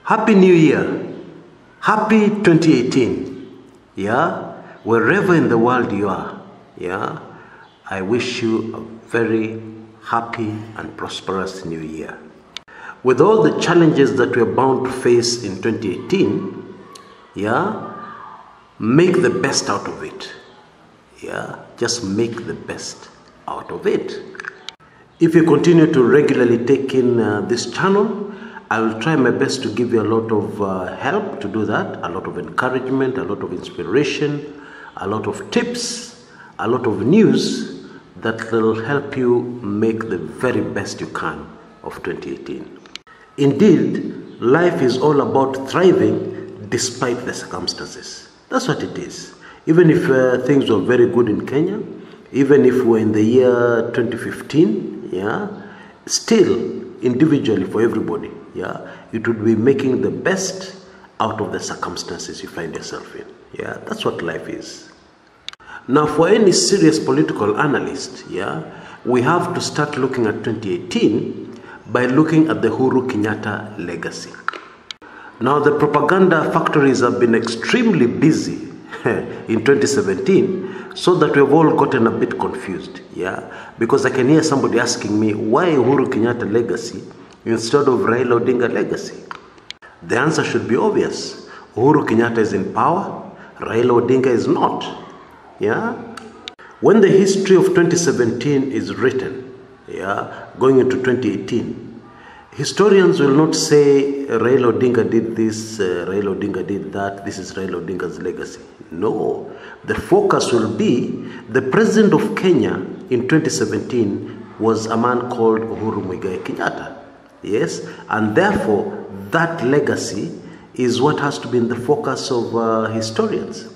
Happy New Year. Happy 2018. Yeah. Wherever in the world you are. Yeah. I wish you a very happy and prosperous New Year. With all the challenges that we're bound to face in 2018, yeah, make the best out of it. Yeah. Just make the best out of it. If you continue to regularly take in this channel, I will try my best to give you a lot of help to do that, a lot of encouragement, a lot of inspiration, a lot of tips, a lot of news that will help you make the very best you can of 2018. Indeed, life is all about thriving despite the circumstances. That's what it is. Even if things were very good in Kenya, even if we're in the year 2015, yeah, still individually for everybody, yeah, it would be making the best out of the circumstances you find yourself in. Yeah, that's what life is. Now, for any serious political analyst, yeah, we have to start looking at 2018 by looking at the Uhuru Kenyatta legacy. Now, the propaganda factories have been extremely busy in 2017, so that we've all gotten a bit confused, yeah, because I can hear somebody asking me, why Uhuru Kenyatta legacy instead of Raila Odinga legacy? The answer should be obvious. Uhuru Kenyatta is in power, Raila Odinga is not. Yeah? When the history of 2017 is written, yeah, going into 2018, historians will not say Raila Odinga did this, Raila Odinga did that, this is Raila Odinga's legacy. No, the focus will be the president of Kenya in 2017 was a man called Uhuru Kenyatta. Yes, and therefore that legacy is what has to be in the focus of historians.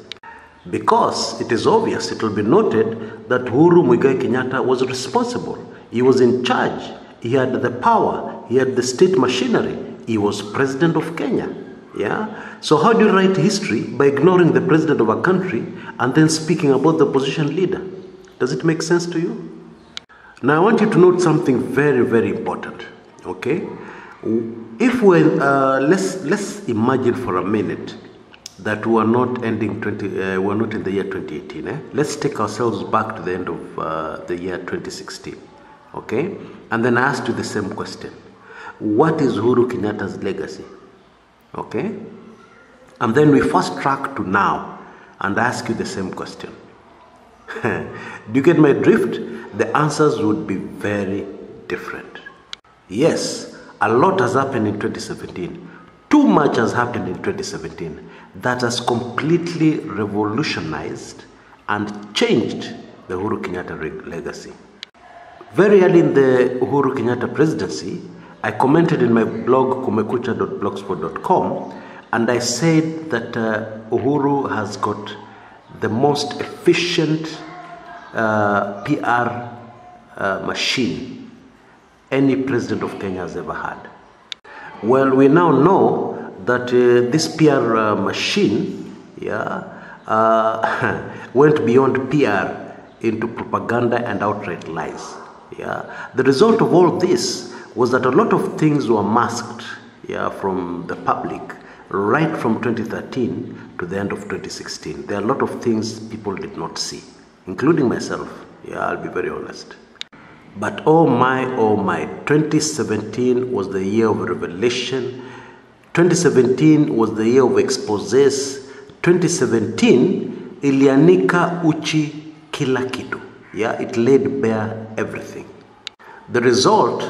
Because it is obvious, it will be noted that Uhuru Kenyatta was responsible. He was in charge. He had the power. He had the state machinery. He was president of Kenya. Yeah. So how do you write history by ignoring the president of a country and then speaking about the opposition leader? Does it make sense to you? Now I want you to note something very, very important. Okay, if let's imagine for a minute that we are not ending we're not in the year 2018. Let's take ourselves back to the end of the year 2016. Okay, and then I asked you the same question: what is Uhuru Kenyatta's legacy? Okay, and then we fast track to now and ask you the same question. Do you get my drift? The answers would be very different. Yes, a lot has happened in 2017. Too much has happened in 2017 that has completely revolutionized and changed the Uhuru Kenyatta legacy. Very early in the Uhuru Kenyatta presidency, I commented in my blog kumekucha.blogspot.com, and I said that Uhuru has got the most efficient PR machine any president of Kenya has ever had. Well, we now know that this PR machine, yeah, went beyond PR into propaganda and outright lies. Yeah. The result of all this was that a lot of things were masked, yeah, from the public right from 2013 to the end of 2016. There are a lot of things people did not see, including myself. Yeah, I'll be very honest. But oh my, 2017 was the year of revelation. 2017 was the year of exposés. 2017 ilianika uchi kila kitu. Yeah, it laid bare everything. The result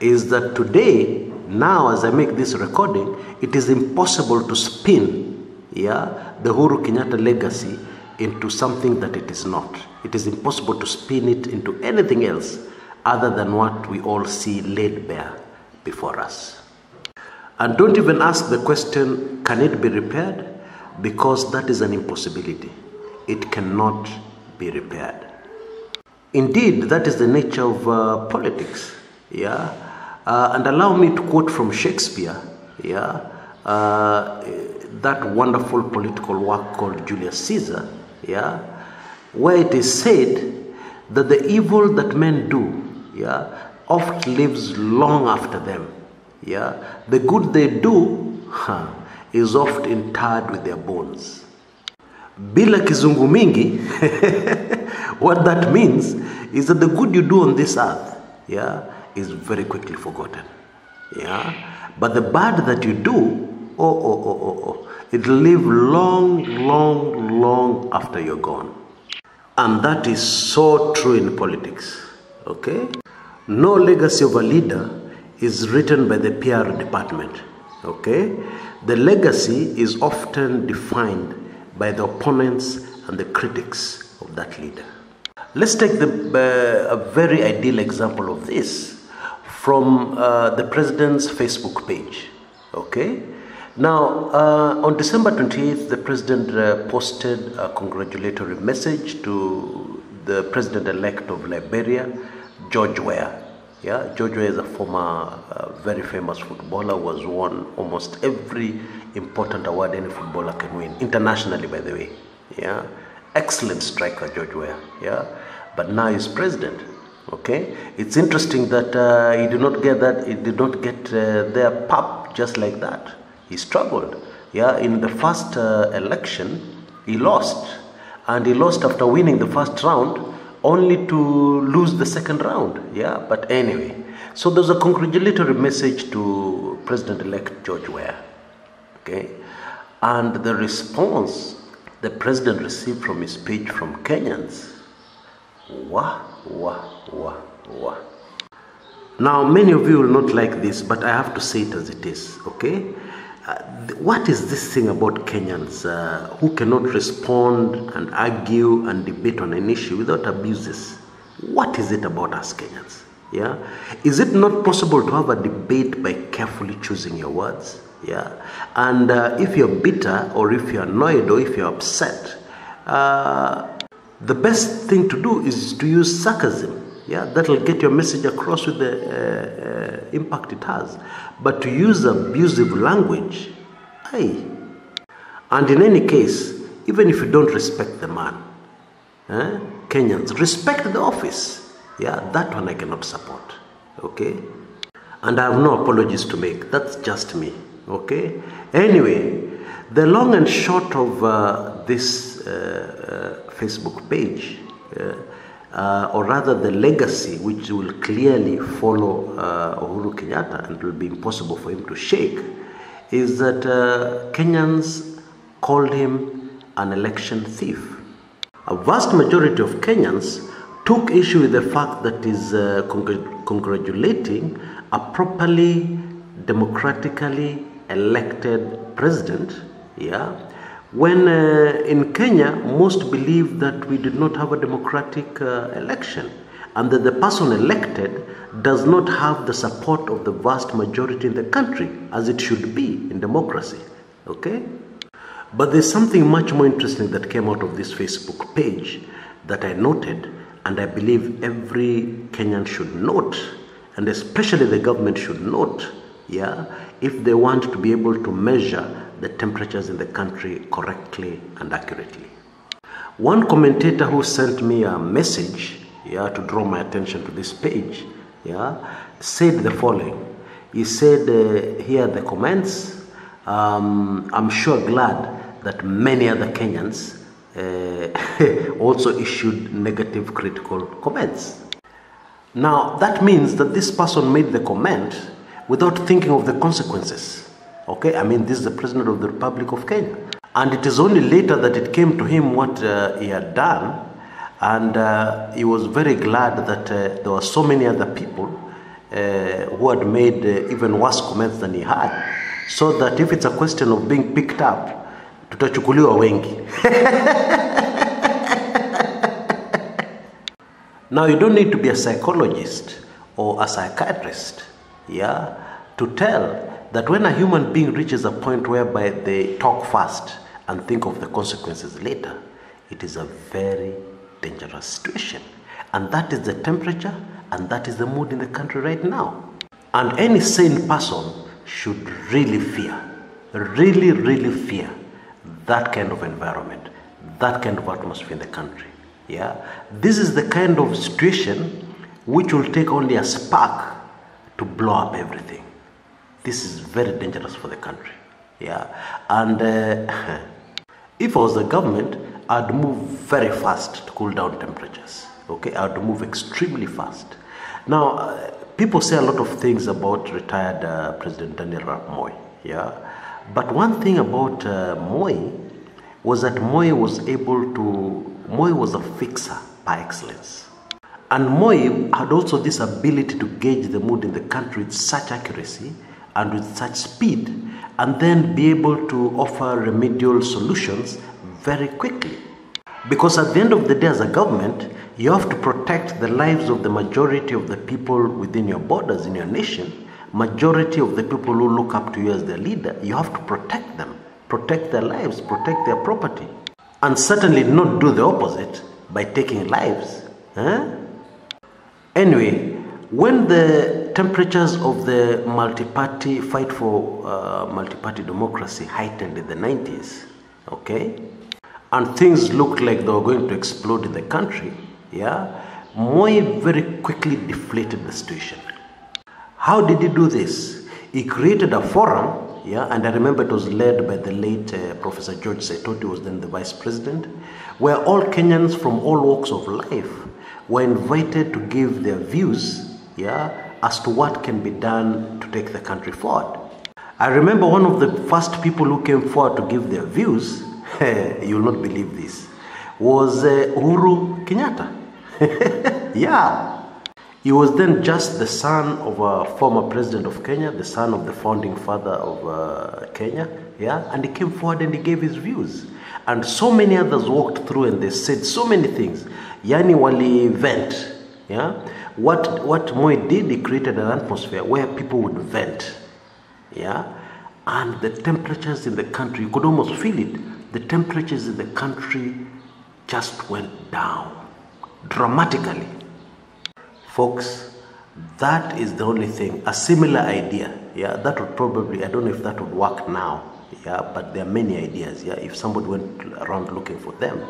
is that today, now as I make this recording, it is impossible to spin, yeah, the Uhuru Kenyatta legacy into something that it is not. It is impossible to spin it into anything else other than what we all see laid bare before us. And don't even ask the question, can it be repaired? Because that is an impossibility. It cannot be repaired. Indeed, that is the nature of politics. Yeah, and allow me to quote from Shakespeare. Yeah, that wonderful political work called Julius Caesar. Yeah, where it is said that the evil that men do, yeah, oft lives long after them. Yeah, the good they do is oft interred with their bones. Bila kizungu mingi, what that means is that the good you do on this earth, is very quickly forgotten. But the bad that you do, it'll live long after you're gone. And that is so true in politics. Okay? No legacy of a leader is written by the PR department. Okay? The legacy is often defined by the opponents and the critics of that leader. Let's take a very ideal example of this from the president's Facebook page. Okay? Now, on December 28th, the president posted a congratulatory message to the president-elect of Liberia, George Weah. George Weah is a former very famous footballer who has won almost every important award any footballer can win, internationally, by the way. Excellent striker, George Weah. But now he's president. Okay, it's interesting that he did not get their pap just like that. He struggled. In the first election, he lost, and he lost after winning the first round, only to lose the second round. But anyway, so there's a congratulatory message to President-elect George Weah. Okay, and the response the president received from his page from Kenyans. Wah. Now, many of you will not like this, but I have to say it as it is, okay? What is this thing about Kenyans who cannot respond and argue and debate on an issue without abuses? What is it about us Kenyans? Is it not possible to have a debate by carefully choosing your words? And if you're bitter, or if you're annoyed, or if you're upset, the best thing to do is to use sarcasm. That'll get your message across with the impact it has. But to use abusive language, and in any case, even if you don't respect the man, Kenyans, respect the office. That one I cannot support. Okay? And I have no apologies to make. That's just me. Okay? Anyway, the long and short of this Facebook page, or rather the legacy which will clearly follow Uhuru Kenyatta and will be impossible for him to shake, is that Kenyans called him an election thief. A vast majority of Kenyans took issue with the fact that he's congratulating a properly democratically elected president, when in Kenya, most believe that we did not have a democratic election, and that the person elected does not have the support of the vast majority in the country, as it should be in democracy. Okay? But there's something much more interesting that came out of this Facebook page that I noted, and I believe every Kenyan should note, and especially the government should note, if they want to be able to measure the temperatures in the country correctly and accurately. One commentator who sent me a message, to draw my attention to this page, said the following. He said, here are the comments. I'm sure glad that many other Kenyans also issued negative critical comments. Now, that means that this person made the comment without thinking of the consequences. Okay, I mean, this is the President of the Republic of Kenya. And it is only later that it came to him what he had done. And he was very glad that there were so many other people who had made even worse comments than he had. So that if it's a question of being picked up, tutachukuliwa wengi. Now, you don't need to be a psychologist or a psychiatrist, to tell that when a human being reaches a point whereby they talk fast and think of the consequences later, it is a very dangerous situation. And that is the temperature, and that is the mood in the country right now. And any sane person should really fear, really fear that kind of environment, that kind of atmosphere in the country. This is the kind of situation which will take only a spark to blow up everything. This is very dangerous for the country. Yeah, and if I was the government, I'd move very fast to cool down temperatures. Okay, I'd move extremely fast. Now, people say a lot of things about retired President Daniel Arap Moi. Yeah, but one thing about Moi was that Moi was a fixer by excellence. And Moi had also this ability to gauge the mood in the country with such accuracy and with such speed, and then be able to offer remedial solutions very quickly. Because at the end of the day, as a government, you have to protect the lives of the majority of the people within your borders, in your nation. Majority of the people who look up to you as their leader, you have to protect them, protect their lives, protect their property. And certainly not do the opposite by taking lives. Anyway, when the temperatures of the multi-party fight for multi-party democracy heightened in the 90s, okay, and things looked like they were going to explode in the country, yeah, Moi very quickly deflated the situation. How did he do this? He created a forum, yeah, and I remember it was led by the late Professor George Saitoti, who was then the vice president, where all Kenyans from all walks of life were invited to give their views, yeah, as to what can be done to take the country forward. I remember one of the first people who came forward to give their views, you will not believe this, was Uhuru Kenyatta. Yeah. He was then just the son of a former president of Kenya, the son of the founding father of Kenya, yeah, and he came forward and he gave his views. And so many others walked through and they said so many things. Yani wali vent, yeah. What Moi did, he created an atmosphere where people would vent, yeah. And the temperatures in the country, you could almost feel it. The temperatures in the country just went down dramatically. Folks, that is the only thing. A similar idea, yeah, that would probably, I don't know if that would work now, yeah, but there are many ideas, yeah. If somebody went around looking for them,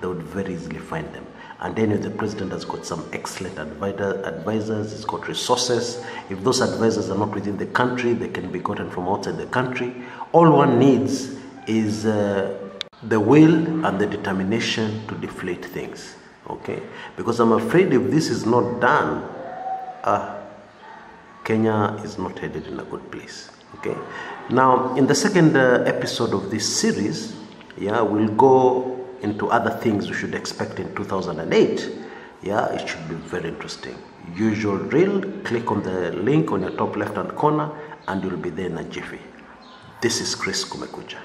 they would very easily find them. And then if the president has got some excellent advisors, he's got resources. If those advisors are not within the country, they can be gotten from outside the country. All one needs is the will and the determination to deflate things. Okay, because I'm afraid if this is not done, Kenya is not headed in a good place. Okay, now in the second episode of this series, yeah, we'll go into other things we should expect in 2008. Yeah, it should be very interesting. Usual drill, click on the link on your top left hand corner and you'll be there in a jiffy. This is Kshs Kumekucha.